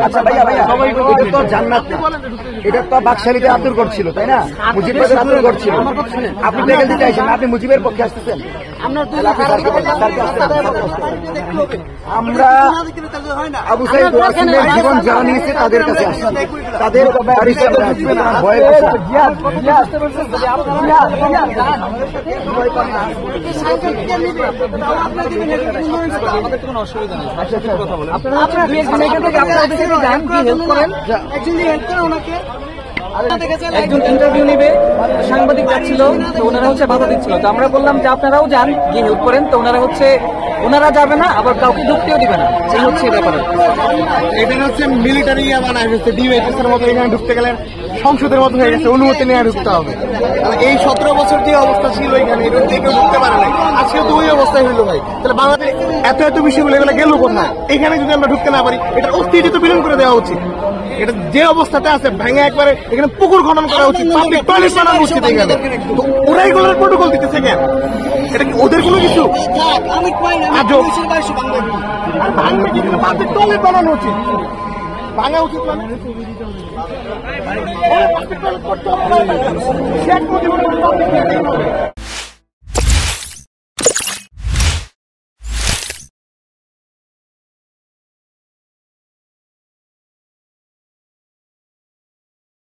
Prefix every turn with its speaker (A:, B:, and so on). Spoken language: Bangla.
A: আচ্ছা ভাইয়া এটা তো জান্নাত না, এটা তো বাকশালীতে আব্দুল গড় ছিল, তাই না? মুজিবের আব্দুল গড় ছিল। আপনি দেখেন দিতে আসেন, আপনি মুজিবের পক্ষে আসতেছেন। আমরা আবু সাইদ ওয়াসিমের জীবন যারা নিয়েছে তাদের কাছে আসছি, তাদের ভয়ের
B: একজন ইন্টারভিউ নিবে, সাংবাদিক যাচ্ছিল, তো ওনারা বাধা দিচ্ছিল। তো আমরা বললাম যে আপনারাও যান, গিয়ে হেল্প করেন। তো ওনারা যাবে না, আবার কাউকে ঢুকতেও দিবে না। এই হচ্ছে ব্যাপারে।
C: এখানে মিলিটারি বানায় হচ্ছে ডিওএইচএস এর মতো। এখানে ঢুকতে গেলে সংসদের মতো হয়ে গেছে, অনুমতি নিয়ে ঢুকতে হবে। এই 17 বছর যে অবস্থা ছিল এখানে, এটা কেউ ঢুকতে পারে নাই। আজকে তো ওই অবস্থায় হইলো ভাই। তাহলে বাংলাদেশ এত বিষয়গুলো এগুলো গেল কোথায়? এখানে যদি আমরা ঢুকতে না পারি, এটা অস্থিতি তো বিলীন করে দেওয়া উচিত। এটা যে অবস্থাতে আছে ভেঙে একবারে এখানে পুকুর খনন করা উচিত, পাবলিক টয়লেট বানানো উচিত এখানে। ওরাই গুলোর প্রোটোকল দিতেছে কেন? এটা কি ওদের কোনো কিছু? পাবলিক টয়লেট বানানো উচিত, ভাঙা উচিত মানে